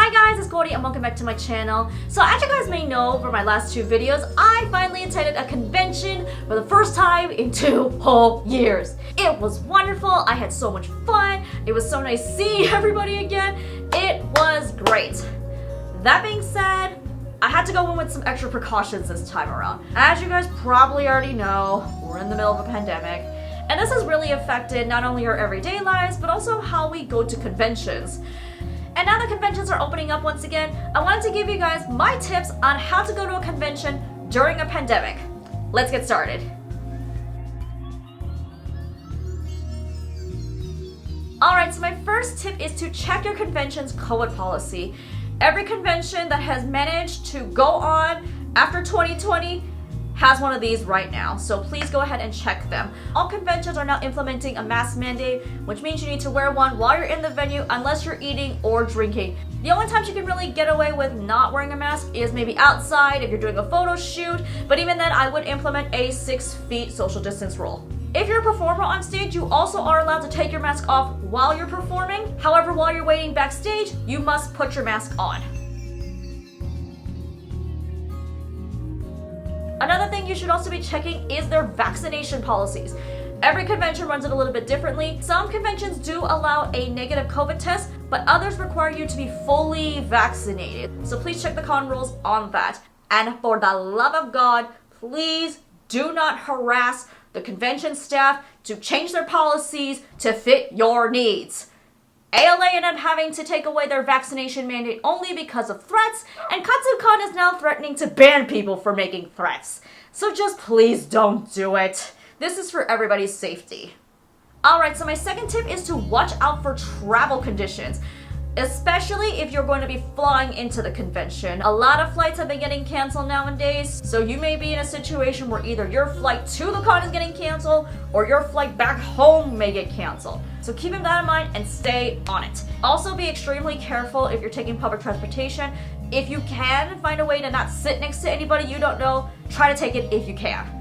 Hi guys, it's Gordy and welcome back to my channel. So as you guys may know from my last two videos, I finally attended a convention for the first time in 2 whole years. It was wonderful, I had so much fun, it was so nice seeing everybody again, it was great. That being said, I had to go in with some extra precautions this time around. As you guys probably already know, we're in the middle of a pandemic, and this has really affected not only our everyday lives, but also how we go to conventions. And now that conventions are opening up once again, I wanted to give you guys my tips on how to go to a convention during a pandemic. Let's get started. Alright, so my first tip is to check your convention's COVID policy. Every convention that has managed to go on after 2020 has one of these right now, so please go ahead and check them. All conventions are now implementing a mask mandate, which means you need to wear one while you're in the venue unless you're eating or drinking. The only times you can really get away with not wearing a mask is maybe outside if you're doing a photo shoot, but even then I would implement a 6 feet social distance rule. If you're a performer on stage, you also are allowed to take your mask off while you're performing. However, while you're waiting backstage, you must put your mask on. Another thing you should also be checking is their vaccination policies. Every convention runs it a little bit differently. Some conventions do allow a negative COVID test, but others require you to be fully vaccinated. So please check the con rules on that. And for the love of God, please do not harass the convention staff to change their policies to fit your needs. ALA ended up having to take away their vaccination mandate only because of threats, and Katsucon is now threatening to ban people for making threats. So just please don't do it. This is for everybody's safety. Alright, so my second tip is to watch out for travel conditions, especially if you're going to be flying into the convention. A lot of flights have been getting canceled nowadays, so you may be in a situation where either your flight to the con is getting canceled or your flight back home may get canceled. So keep that in mind and stay on it. Also be extremely careful if you're taking public transportation. If you can find a way to not sit next to anybody you don't know, try to take it if you can.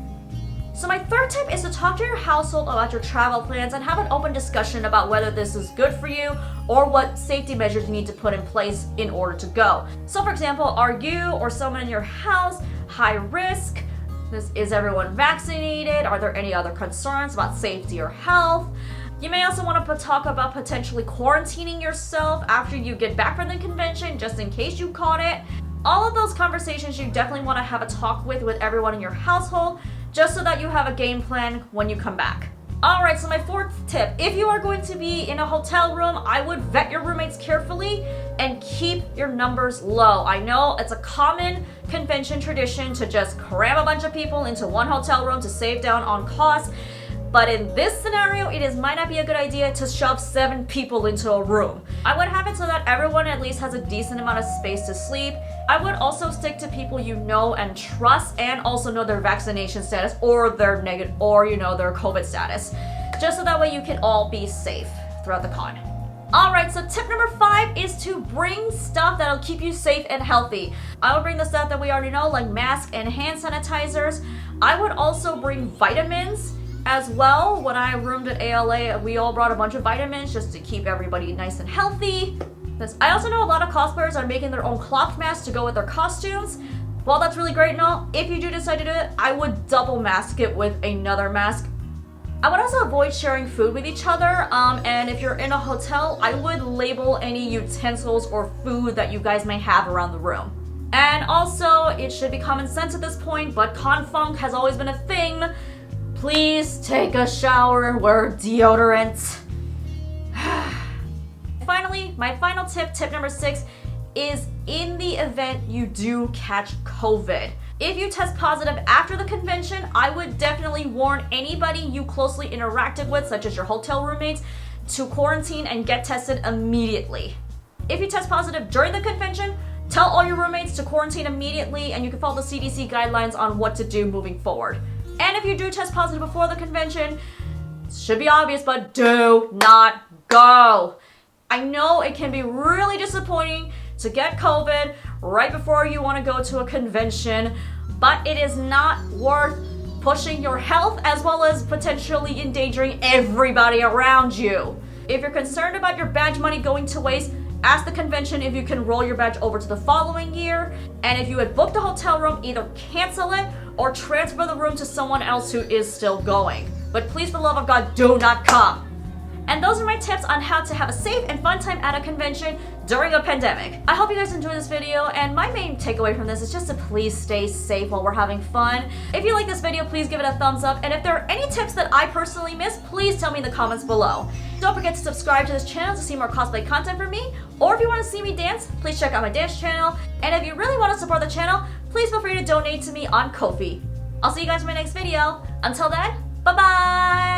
So my third tip is to talk to your household about your travel plans and have an open discussion about whether this is good for you or what safety measures you need to put in place in order to go. So for example, are you or someone in your house high risk? Is everyone vaccinated? Are there any other concerns about safety or health? You may also want to talk about potentially quarantining yourself after you get back from the convention just in case you caught it. All of those conversations you definitely want to have a talk with everyone in your household, just so that you have a game plan when you come back. Alright, so my fourth tip, if you are going to be in a hotel room, I would vet your roommates carefully and keep your numbers low. I know it's a common convention tradition to just cram a bunch of people into one hotel room to save down on costs, but in this scenario, might not be a good idea to shove 7 people into a room. I would have it so that everyone at least has a decent amount of space to sleep. I would also stick to people you know and trust and also know their vaccination status or their their COVID status. Just so that way you can all be safe throughout the con. Alright, so tip number 5 is to bring stuff that'll keep you safe and healthy. I would bring the stuff that we already know, like masks and hand sanitizers. I would also bring vitamins as well. When I roomed at ALA, we all brought a bunch of vitamins just to keep everybody nice and healthy. I also know a lot of cosplayers are making their own cloth masks to go with their costumes. While that's really great and all, if you do decide to do it, I would double mask it with another mask. I would also avoid sharing food with each other, and if you're in a hotel, I would label any utensils or food that you guys may have around the room. And also, it should be common sense at this point, but con funk has always been a thing. Please take a shower and wear deodorant. Finally, my final tip number 6, is in the event you do catch COVID. If you test positive after the convention, I would definitely warn anybody you closely interacted with, such as your hotel roommates, to quarantine and get tested immediately. If you test positive during the convention, tell all your roommates to quarantine immediately, and you can follow the CDC guidelines on what to do moving forward. And if you do test positive before the convention, it should be obvious, but do not go. I know it can be really disappointing to get COVID right before you want to go to a convention, but it is not worth pushing your health as well as potentially endangering everybody around you. If you're concerned about your badge money going to waste, ask the convention if you can roll your badge over to the following year, and if you had booked a hotel room, either cancel it or transfer the room to someone else who is still going. But please, for the love of God, do not come. And those are my tips on how to have a safe and fun time at a convention during a pandemic. I hope you guys enjoyed this video, and my main takeaway from this is just to please stay safe while we're having fun. If you like this video, please give it a thumbs up, and if there are any tips that I personally missed, please tell me in the comments below. Don't forget to subscribe to this channel to see more cosplay content from me, or if you want to see me dance, please check out my dance channel, and if you really want to support the channel, please feel free to donate to me on Ko-fi. I'll see you guys in my next video. Until then, bye-bye!